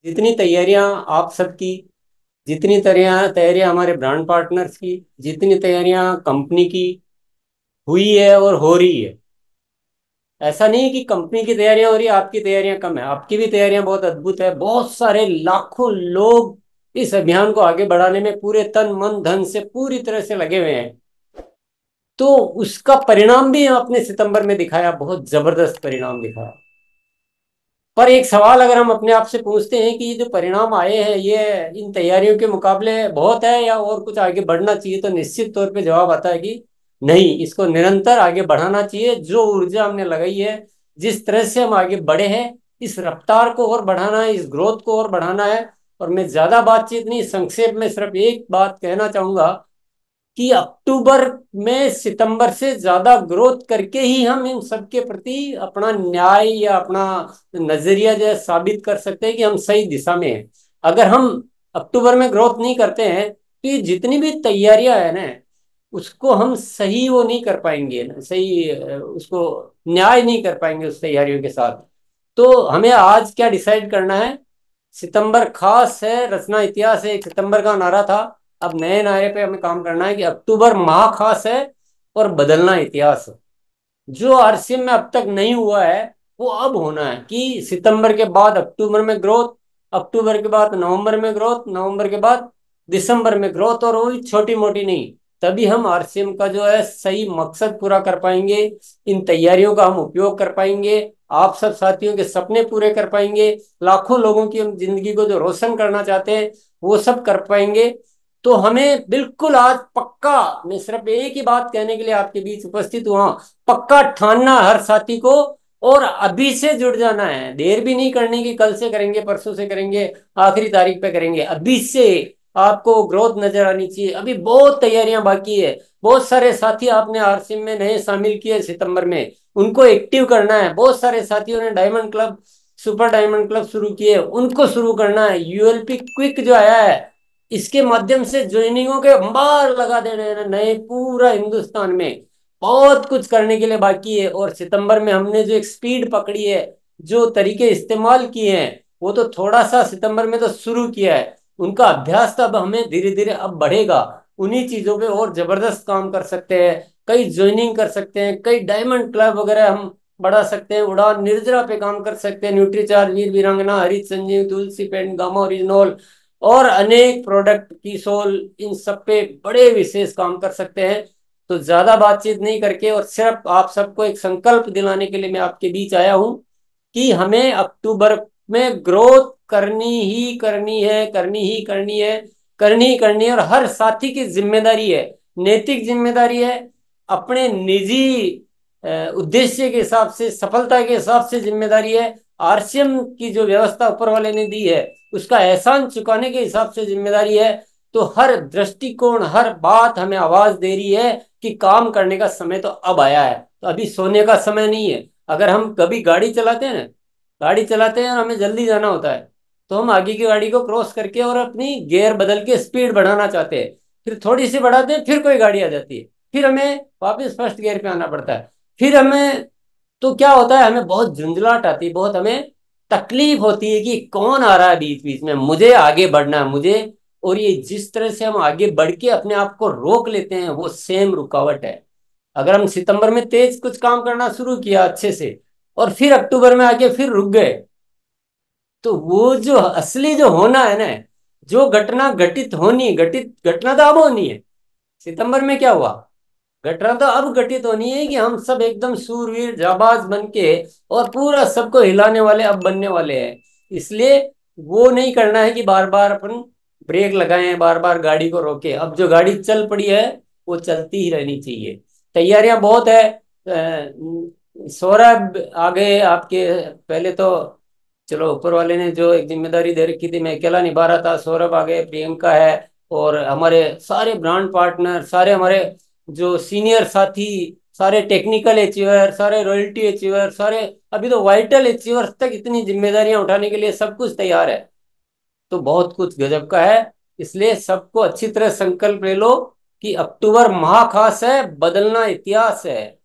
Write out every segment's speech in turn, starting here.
जितनी तैयारियां आप सबकी, जितनी तैयारियां हमारे ब्रांड पार्टनर्स की, जितनी तैयारियां कंपनी की हुई है और हो रही है। ऐसा नहीं है कि कंपनी की तैयारियां हो रही है, आपकी तैयारियां कम है। आपकी भी तैयारियां बहुत अद्भुत है। बहुत सारे लाखों लोग इस अभियान को आगे बढ़ाने में पूरे तन मन धन से पूरी तरह से लगे हुए हैं। तो उसका परिणाम भी अपने सितंबर में दिखाया, बहुत जबरदस्त परिणाम दिखाया। पर एक सवाल अगर हम अपने आप से पूछते हैं कि ये जो परिणाम आए हैं, ये इन तैयारियों के मुकाबले बहुत है या और कुछ आगे बढ़ना चाहिए, तो निश्चित तौर पे जवाब आता है कि नहीं, इसको निरंतर आगे बढ़ाना चाहिए। जो ऊर्जा हमने लगाई है, जिस तरह से हम आगे बढ़े हैं, इस रफ्तार को और बढ़ाना है, इस ग्रोथ को और बढ़ाना है। और मैं ज्यादा बातचीत नहीं, संक्षेप में सिर्फ एक बात कहना चाहूंगा कि अक्टूबर में सितंबर से ज्यादा ग्रोथ करके ही हम इन सब के प्रति अपना न्याय या अपना नजरिया जो है साबित कर सकते हैं कि हम सही दिशा में हैं। अगर हम अक्टूबर में ग्रोथ नहीं करते हैं तो ये जितनी भी तैयारियां है ना, उसको हम सही वो नहीं कर पाएंगे ना, सही उसको न्याय नहीं कर पाएंगे उस तैयारियों के साथ। तो हमें आज क्या डिसाइड करना है? सितंबर खास है, रचना इतिहास है, एक सितंबर का नारा था। अब नए नारे पे हमें काम करना है कि अक्टूबर माह खास है और बदलना इतिहास है। जो आरसीएम में अब तक नहीं हुआ है, वो अब होना है कि सितंबर के बाद अक्टूबर में ग्रोथ, अक्टूबर के बाद नवंबर में ग्रोथ, नवंबर के बाद दिसंबर में ग्रोथ, और वो भी छोटी मोटी नहीं। तभी हम आरसीएम का जो है सही मकसद पूरा कर पाएंगे। इन तैयारियों का हम उपयोग कर पाएंगे, आप सब साथियों के सपने पूरे कर पाएंगे, लाखों लोगों की हम जिंदगी को जो रोशन करना चाहते हैं वो सब कर पाएंगे। तो हमें बिल्कुल आज पक्का, मैं सिर्फ एक ही बात कहने के लिए आपके बीच उपस्थित हुआ, पक्का ठानना हर साथी को, और अभी से जुड़ जाना है। देर भी नहीं करनी कि कल से करेंगे, परसों से करेंगे, आखिरी तारीख पे करेंगे। अभी से आपको ग्रोथ नजर आनी चाहिए। अभी बहुत तैयारियां बाकी है। बहुत सारे साथी आपने आरसीएम में नए शामिल किए सितंबर में, उनको एक्टिव करना है। बहुत सारे साथियों ने diamond club, super diamond club शुरू किए, उनको शुरू करना है। यूएलपी क्विक जो आया है, इसके माध्यम से ज्वाइनिंगों के अंबार लगा देने हैं नए पूरा हिंदुस्तान में। बहुत कुछ करने के लिए बाकी है। और सितंबर में हमने जो एक स्पीड पकड़ी है, जो तरीके इस्तेमाल किए हैं, वो तो थोड़ा सा सितंबर में तो शुरू किया है, उनका अभ्यास तो अब हमें धीरे धीरे अब बढ़ेगा। उन्हीं चीजों पे और जबरदस्त काम कर सकते हैं। कई ज्वाइनिंग कर सकते हैं, कई डायमंड क्लब वगैरह हम बढ़ा सकते हैं। उड़ान निर्जरा पे काम कर सकते हैं, न्यूट्रीचार्ज, वीर वीरांगना, हरित संजीव, तुलसी पेंट, गामा ओरिजिनॉल और अनेक प्रोडक्ट की सोल, इन सब पे बड़े विशेष काम कर सकते हैं। तो ज्यादा बातचीत नहीं करके और सिर्फ आप सबको एक संकल्प दिलाने के लिए मैं आपके बीच आया हूं कि हमें अक्टूबर में ग्रोथ करनी ही करनी है, करनी ही करनी है, करनी ही करनी है। और हर साथी की जिम्मेदारी है, नैतिक जिम्मेदारी है, अपने निजी उद्देश्य के हिसाब से, सफलता के हिसाब से जिम्मेदारी है। आरसीएम की जो व्यवस्था ऊपर वाले ने दी है, उसका एहसान चुकाने के हिसाब से जिम्मेदारी है। तो हर दृष्टिकोण, हर बात हमें आवाज दे रही है कि काम करने का समय तो अब आया है। तो अभी सोने का समय नहीं है। अगर हम कभी गाड़ी चलाते हैं ना, गाड़ी चलाते हैं और हमें जल्दी जाना होता है, तो हम आगे की गाड़ी को क्रॉस करके और अपनी गियर बदल के स्पीड बढ़ाना चाहते हैं। फिर थोड़ी सी बढ़ाते हैं, फिर कोई गाड़ी आ जाती है, फिर हमें वापस फर्स्ट गियर पे आना पड़ता है। फिर हमें, तो क्या होता है, हमें बहुत झुंझलाहट आती है, बहुत हमें तकलीफ होती है कि कौन आ रहा है बीच बीच में, मुझे आगे बढ़ना है मुझे। और ये जिस तरह से हम आगे बढ़ के अपने आप को रोक लेते हैं, वो सेम रुकावट है। अगर हम सितंबर में तेज कुछ काम करना शुरू किया अच्छे से, और फिर अक्टूबर में आके फिर रुक गए, तो वो जो असली जो होना है ना, जो घटना घटित होनी, घटित घटना तो अब होनी है। सितंबर में क्या हुआ, घटना तो अब घटित होनी है कि हम सब एकदम सूरवीर जाबाज बन के और पूरा सबको हिलाने वाले अब बनने वाले हैं। इसलिए वो नहीं करना है कि बार बार अपन ब्रेक लगाएं, बार बार गाड़ी को रोके। अब जो गाड़ी चल पड़ी है, वो चलती ही रहनी चाहिए। तैयारियां बहुत है। सौरभ आ गए आपके, पहले तो चलो ऊपर वाले ने जो एक जिम्मेदारी दे रखी थी मैं अकेला निभा रहा था। सौरभ आ गए, प्रियंका है, और हमारे सारे ब्रांड पार्टनर, सारे हमारे जो सीनियर साथी, सारे टेक्निकल अचीवर, सारे रॉयल्टी अचीवर, सारे अभी तो वाइटल अचीवर तक इतनी जिम्मेदारियां उठाने के लिए सब कुछ तैयार है। तो बहुत कुछ गजब का है। इसलिए सबको अच्छी तरह संकल्प ले लो कि अक्टूबर माह खास है, बदलना इतिहास है।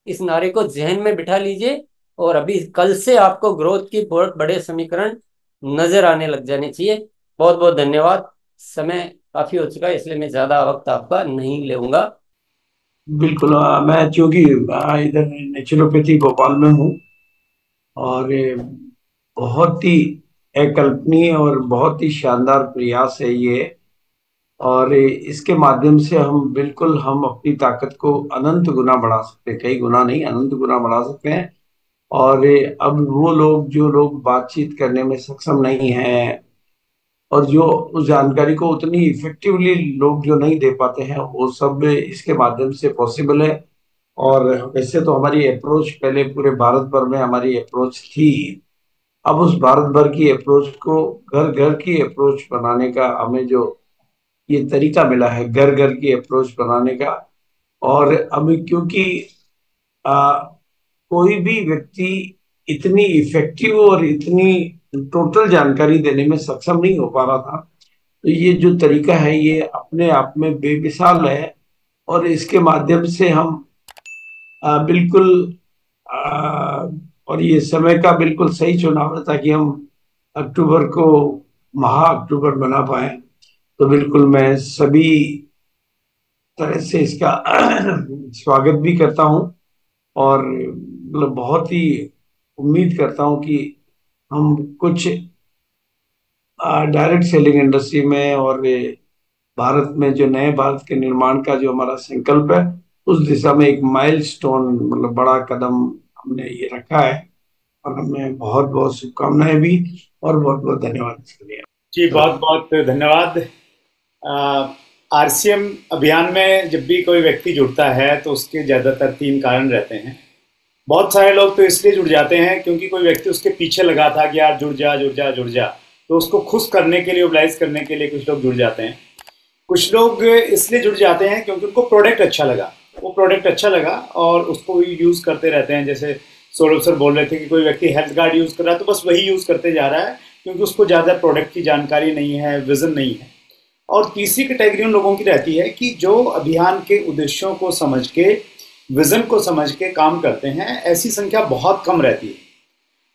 इस नारे को जहन में बिठा लीजिए। और अभी कल से आपको ग्रोथ की बहुत बड़े समीकरण नजर आने लग जाने चाहिए। बहुत बहुत धन्यवाद। समय काफी हो चुका है, इसलिए मैं ज्यादा वक्त आपका नहीं लेऊंगा। बिल्कुल। मैं चूंकि इधर नेचुरोपैथी भोपाल में हूँ, और ये बहुत ही अकल्पनीय और बहुत ही शानदार प्रयास है ये। और इसके माध्यम से हम अपनी ताकत को अनंत गुना बढ़ा सकते हैं, कई गुना नहीं, अनंत गुना बढ़ा सकते हैं। और अब वो लोग जो लोग बातचीत करने में सक्षम नहीं हैं, और जो उस जानकारी को उतनी इफेक्टिवली लोग जो नहीं दे पाते हैं, वो सब इसके माध्यम से पॉसिबल है। और वैसे तो हमारी अप्रोच पहले पूरे भारत भर में हमारी अप्रोच थी। अब उस भारत भर की अप्रोच को घर घर की अप्रोच बनाने का हमें जो ये तरीका मिला है, घर घर की अप्रोच बनाने का। और अब क्योंकि आ, कोई भी व्यक्ति इतनी इफेक्टिव और इतनी टोटल जानकारी देने में सक्षम नहीं हो पा रहा था, तो ये जो तरीका है ये अपने आप में बेमिसाल है। और इसके माध्यम से हम बिल्कुल आ, और ये समय का बिल्कुल सही चुनाव है ताकि हम अक्टूबर को महा अक्टूबर बना पाए। तो बिल्कुल मैं सभी तरह से इसका स्वागत भी करता हूँ। और मतलब बहुत ही उम्मीद करता हूँ कि हम कुछ डायरेक्ट सेलिंग इंडस्ट्री में और भारत में जो नए भारत के निर्माण का जो हमारा संकल्प है, उस दिशा में एक माइलस्टोन, मतलब बड़ा कदम हमने ये रखा है। और हमें बहुत बहुत शुभकामनाएं भी, और बहुत बहुत धन्यवाद इसके लिए। जी, तो बहुत बहुत धन्यवाद। आरसीएम अभियान में जब भी कोई व्यक्ति जुड़ता है तो उसके ज़्यादातर तीन कारण रहते हैं। बहुत सारे लोग तो इसलिए जुड़ जाते हैं क्योंकि कोई व्यक्ति उसके पीछे लगा था कि यार जुड़ जा जुड़ जा जुड़ जा, तो उसको खुश करने के लिए, मोबिलाइज करने के लिए कुछ लोग जुड़ जाते हैं। कुछ लोग इसलिए जुड़ जाते हैं क्योंकि उनको प्रोडक्ट अच्छा लगा, वो प्रोडक्ट अच्छा लगा और उसको यूज़ करते रहते हैं। जैसे सौरभ सर बोल रहे थे कि कोई व्यक्ति हेल्थ कार्ड यूज़ कर रहा है तो बस वही यूज़ करते जा रहा है क्योंकि उसको ज़्यादा प्रोडक्ट की जानकारी नहीं है, विजन नहीं है। और तीसरी कैटेगरी उन लोगों की रहती है कि जो अभियान के उद्देश्यों को समझ के, विजन को समझ के काम करते हैं। ऐसी संख्या बहुत कम रहती है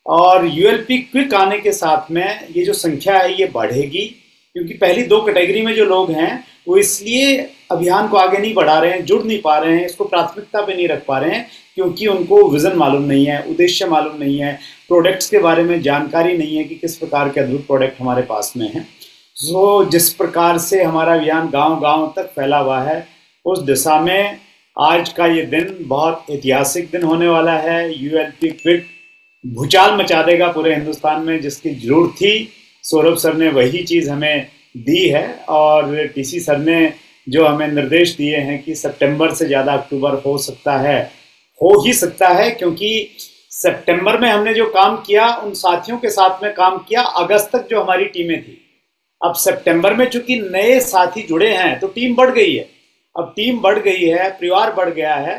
और यूएलपी क्विक आने के साथ में ये जो संख्या है ये बढ़ेगी, क्योंकि पहली दो कैटेगरी में जो लोग हैं वो इसलिए अभियान को आगे नहीं बढ़ा रहे हैं, जुड़ नहीं पा रहे हैं, इसको प्राथमिकता पे नहीं रख पा रहे हैं क्योंकि उनको विजन मालूम नहीं है, उद्देश्य मालूम नहीं है, प्रोडक्ट्स के बारे में जानकारी नहीं है कि किस प्रकार के अद्भुत प्रोडक्ट हमारे पास में हैं। जिस प्रकार से हमारा अभियान गांव-गांव तक फैला हुआ है, उस दिशा में आज का ये दिन बहुत ऐतिहासिक दिन होने वाला है। यूएलपी क्विक भूचाल मचा देगा पूरे हिंदुस्तान में, जिसकी जरूरत थी सौरभ सर ने वही चीज़ हमें दी है। और टीसी सर ने जो हमें निर्देश दिए हैं कि सितंबर से ज़्यादा अक्टूबर हो सकता है, हो ही सकता है, क्योंकि सितंबर में हमने जो काम किया उन साथियों के साथ में काम किया अगस्त तक जो हमारी टीमें थी। अब सितंबर में चूंकि नए साथी जुड़े हैं तो टीम बढ़ गई है। अब टीम बढ़ गई है, परिवार बढ़ गया है,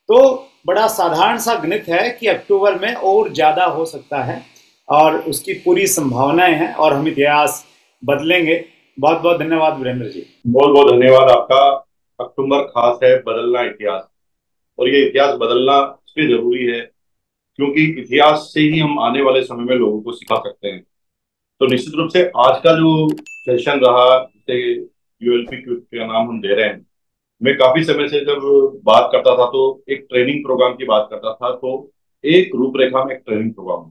तो बड़ा साधारण सा गणित है कि अक्टूबर में और ज़्यादा हो सकता है और उसकी पूरी संभावनाएं हैं और हम इतिहास बदलेंगे। बहुत बहुत धन्यवाद वीरेंद्र जी। बहुत बहुत धन्यवाद आपका। अक्टूबर खास है, बदलना इतिहास। और ये इतिहास बदलना इसलिए जरूरी है क्योंकि इतिहास से ही हम आने वाले समय में लोगों को सिखा सकते हैं। तो निश्चित रूप से आज का जो सेशन रहा, जिसे यूएलपी का नाम हम दे रहे हैं, मैं काफी समय से जब बात करता था तो एक ट्रेनिंग प्रोग्राम की बात करता था। तो एक रूपरेखा में एक ट्रेनिंग प्रोग्राम,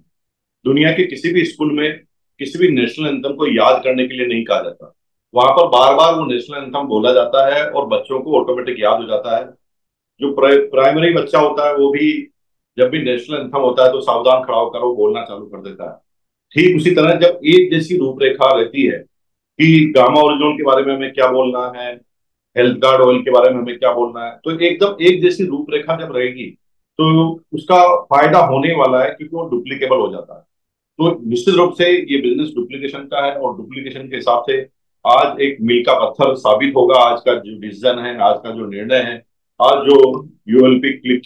दुनिया के किसी भी स्कूल में किसी भी नेशनल एंथम को याद करने के लिए नहीं कहा जाता। वहां पर बार बार वो नेशनल एंथम बोला जाता है और बच्चों को ऑटोमेटिक याद हो जाता है। जो प्राइमरी बच्चा होता है वो भी जब भी नेशनल एंथम होता है तो सावधान खड़ा होकर वो बोलना चालू कर देता है। ठीक उसी तरह जब एक जैसी रूपरेखा रहती है कि गामा ओरिजिन के बारे में हमें क्या बोलना है, हेल्थ कार्ड ऑयल के बारे में हमें क्या बोलना है, तो एकदम एक जैसी रूपरेखा जब रहेगी तो उसका फायदा होने वाला है क्योंकि वो डुप्लीकेबल हो जाता है। तो निश्चित रूप से ये बिजनेस डुप्लीकेशन का है और डुप्लीकेशन के हिसाब से आज एक मील का पत्थर साबित होगा। आज का जो डिसीजन है, आज का जो निर्णय है, आज जो यूएलपी क्लिक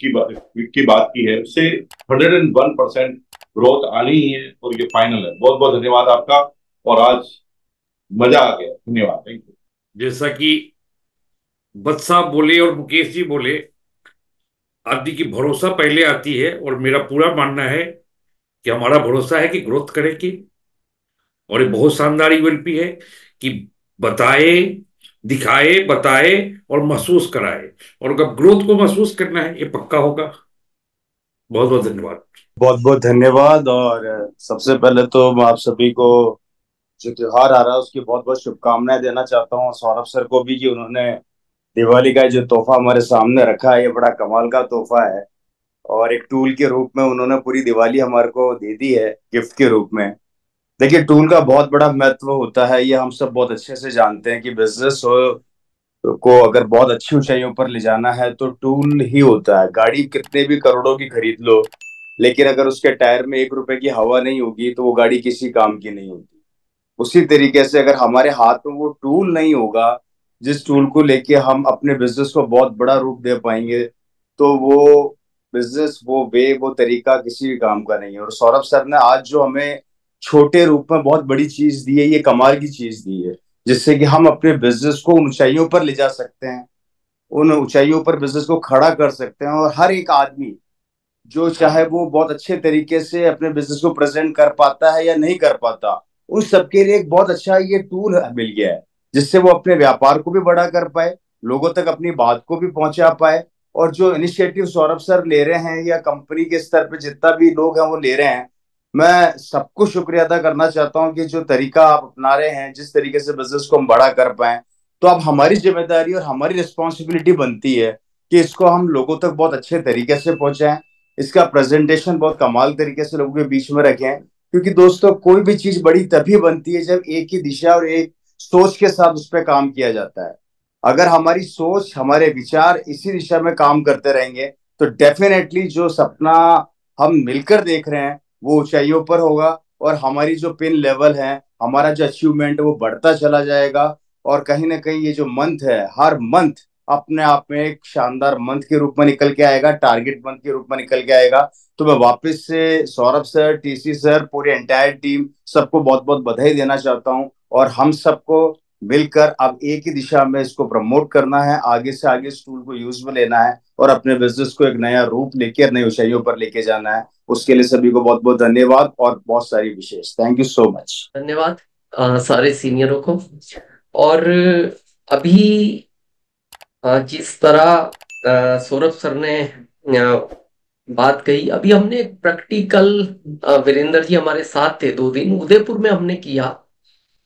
की बात की है, उससे 101% ग्रोथ आनी ही है और ये फाइनल है। बहुत बहुत धन्यवाद आपका और आज मजा आ गया। धन्यवाद, थैंक यू। जैसा कि बत साहब बोले और मुकेश जी बोले, आदि की भरोसा पहले आती है और मेरा पूरा मानना है कि हमारा भरोसा है कि ग्रोथ करेगी। और ये बहुत शानदार यूएलपी है कि बताए, दिखाए, बताए और महसूस कराए। और अगर ग्रोथ को महसूस करना है, ये पक्का होगा। बहुत बहुत धन्यवाद। बहुत बहुत धन्यवाद। और सबसे पहले तो मैं आप सभी को जो त्योहार आ रहा है उसकी बहुत बहुत शुभकामनाएं देना चाहता हूँ, सौरभ सर को भी, कि उन्होंने दिवाली का जो तोहफा हमारे सामने रखा है ये बड़ा कमाल का तोहफा है। और एक टूल के रूप में उन्होंने पूरी दिवाली हमारे को दे दी है गिफ्ट के रूप में। देखिए, टूल का बहुत बड़ा महत्व होता है, ये हम सब बहुत अच्छे से जानते हैं कि बिजनेस को अगर बहुत अच्छी ऊंचाइयों पर ले जाना है तो टूल ही होता है। गाड़ी कितने भी करोड़ों की खरीद लो, लेकिन अगर उसके टायर में 1 रुपए की हवा नहीं होगी तो वो गाड़ी किसी काम की नहीं होती। उसी तरीके से अगर हमारे हाथ में वो टूल नहीं होगा जिस टूल को लेके हम अपने बिजनेस को बहुत बड़ा रूप दे पाएंगे, तो वो बिजनेस, वो वे, वो तरीका किसी भी काम का नहीं है। और सौरभ सर ने आज जो हमें छोटे रूप में बहुत बड़ी चीज दी है, ये कमाल की चीज दी है, जिससे कि हम अपने बिजनेस को उन ऊंचाइयों पर ले जा सकते हैं, उन ऊंचाइयों पर बिजनेस को खड़ा कर सकते हैं। और हर एक आदमी जो चाहे वो बहुत अच्छे तरीके से अपने बिजनेस को प्रेजेंट कर पाता है या नहीं कर पाता, उन सबके लिए एक बहुत अच्छा ये टूल मिल गया है, जिससे वो अपने व्यापार को भी बड़ा कर पाए, लोगों तक अपनी बात को भी पहुंचा पाए। और जो इनिशिएटिव सौरभ सर ले रहे हैं या कंपनी के स्तर पे जितना भी लोग हैं वो ले रहे हैं, मैं सबको शुक्रिया अदा करना चाहता हूँ कि जो तरीका आप अपना रहे हैं, जिस तरीके से बिजनेस को हम बड़ा कर पाए। तो अब हमारी जिम्मेदारी और हमारी रिस्पॉन्सिबिलिटी बनती है कि इसको हम लोगों तक बहुत अच्छे तरीके से पहुंचाएं, इसका प्रेजेंटेशन बहुत कमाल तरीके से लोगों के बीच में रखें। क्योंकि दोस्तों, कोई भी चीज बड़ी तभी बनती है जब एक ही दिशा और एक सोच के साथ उस पर काम किया जाता है। अगर हमारी सोच, हमारे विचार इसी दिशा में काम करते रहेंगे तो डेफिनेटली जो सपना हम मिलकर देख रहे हैं वो ऊंचाइयों पर होगा, और हमारी जो पिन लेवल है, हमारा जो अचीवमेंट है वो बढ़ता चला जाएगा। और कहीं ना कहीं ये जो मंथ है, हर मंथ अपने आप में एक शानदार मंथ के रूप में निकल के आएगा, टारगेट मंथ के रूप में निकल के आएगा। तो मैं वापस से सौरभ सर, टीसी सर, पूरी एंटायर टीम, सबको बहुत बहुत बधाई देना चाहता हूँ। और हम सबको मिलकर अब एक ही दिशा में इसको प्रमोट करना है, आगे से आगे इस टूल को यूज में लेना है और अपने बिजनेस को एक नया रूप लेकर नई ऊंचाइयों पर लेके जाना है। उसके लिए सभी को बहुत बहुत धन्यवाद और बहुत सारी विशेष थैंक यू सो मच। धन्यवाद सारे सीनियरों को। और अभी जिस तरह सौरभ सर ने बात कही, अभी हमने एक प्रैक्टिकल, वीरेंद्र जी हमारे साथ थे 2 दिन, उदयपुर में हमने किया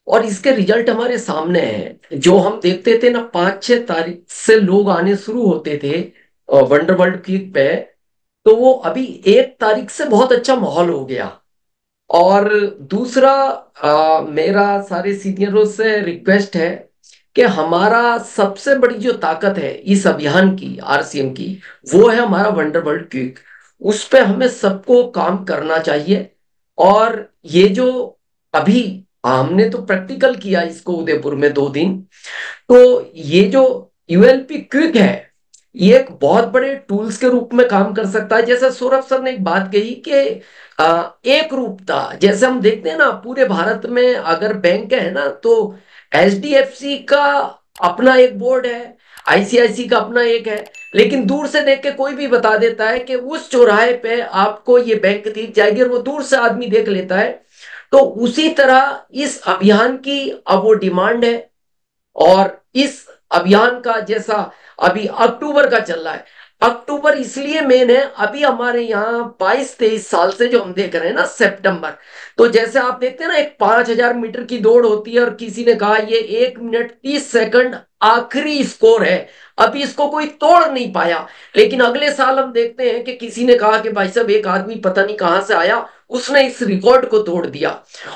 और इसके रिजल्ट हमारे सामने हैं। जो हम देखते थे ना, 5-6 तारीख से लोग आने शुरू होते थे वंडर वर्ल्ड क्लिक पे, तो वो अभी 1 तारीख से बहुत अच्छा माहौल हो गया। और दूसरा, मेरा सारे सीनियरों से रिक्वेस्ट है कि हमारा सबसे बड़ी जो ताकत है इस अभियान की, आरसीएम की, वो है हमारा वंडर वर्ल्ड क्विक। उस पे हमें सबको काम करना चाहिए। और ये जो अभी हमने तो प्रैक्टिकल किया इसको उदयपुर में 2 दिन, तो ये जो यूएलपी क्विक है ये एक बहुत बड़े टूल्स के रूप में काम कर सकता है। जैसे सौरभ सर ने एक बात कही कि एक रूपता, जैसे हम देखते हैं ना पूरे भारत में अगर बैंक है ना, तो एचडीएफसी का अपना एक बोर्ड है, आईसीआईसी का अपना एक है, लेकिन दूर से देख के कोई भी बता देता है कि उस चौराहे पे आपको ये बैंक दिख जाएगी, और वो दूर से आदमी देख लेता है। तो उसी तरह इस अभियान की अब वो डिमांड है। और इस अभियान का जैसा अभी अक्टूबर का चल रहा है, अक्टूबर इसलिए मेन है, अभी हमारे यहाँ 22-23 साल से जो हम देख रहे हैं ना सितंबर, तो जैसे आप देखते हैं ना एक 5000 मीटर की दौड़ होती है और किसी ने कहा ये 1 मिनट 30 सेकंड आखिरी स्कोर है, अभी इसको कोई तोड़ नहीं पाया। लेकिन अगले साल हम देखते हैं कि किसी ने कहा कि भाई साहब एक आदमी पता नहीं कहां से आया, उसने इस रिकॉर्ड को तोड़ दिया।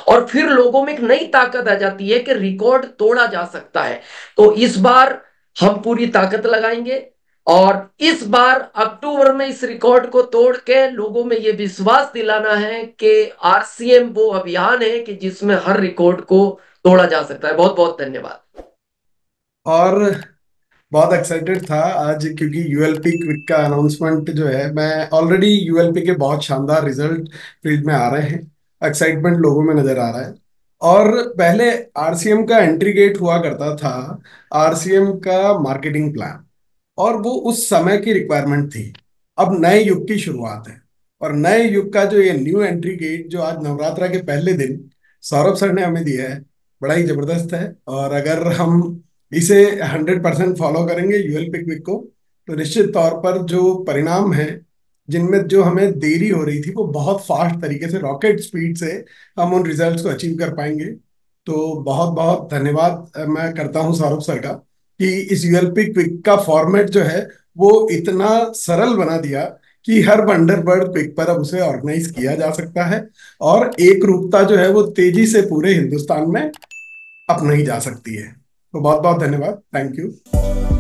और फिर लोगों में एक नई ताकत आ जाती है कि रिकॉर्ड तोड़ा जा सकता है। तो इस बार हम पूरी ताकत लगाएंगे और इस बार अक्टूबर में इस रिकॉर्ड को तोड़ के लोगों में यह विश्वास दिलाना है कि आरसीएम वो अभियान है कि जिसमें हर रिकॉर्ड को तोड़ा जा सकता है। बहुत बहुत धन्यवाद। और बहुत एक्साइटेड था आज, क्योंकि यूएलपी क्विक का अनाउंसमेंट जो है, मैं ऑलरेडी यूएलपी के बहुत शानदार रिजल्ट फील्ड में आ रहे हैं, एक्साइटमेंट लोगों में नजर आ रहा है। और पहले आरसीएम का एंट्री गेट हुआ करता था, आरसीएम का मार्केटिंग प्लान, और वो उस समय की रिक्वायरमेंट थी। अब नए युग की शुरुआत है, और नए युग का जो ये न्यू एंट्री गेट जो आज नवरात्रा के पहले दिन सौरभ सर ने हमें दिया है बड़ा ही जबरदस्त है। और अगर हम इसे 100% फॉलो करेंगे यूएलपी क्विक को, तो निश्चित तौर पर जो परिणाम है जिनमें जो हमें देरी हो रही थी वो बहुत फास्ट तरीके से, रॉकेट स्पीड से हम उन रिजल्ट्स को अचीव कर पाएंगे। तो बहुत बहुत धन्यवाद मैं करता हूं सौरभ सर का कि इस यूएलपी क्विक का फॉर्मेट जो है वो इतना सरल बना दिया कि हर वंडरबर्ड क्विक पर अब उसे ऑर्गेनाइज किया जा सकता है, और एक रूपता जो है वो तेजी से पूरे हिंदुस्तान में अपनाई जा सकती है। तो बहुत बहुत धन्यवाद, थैंक यू।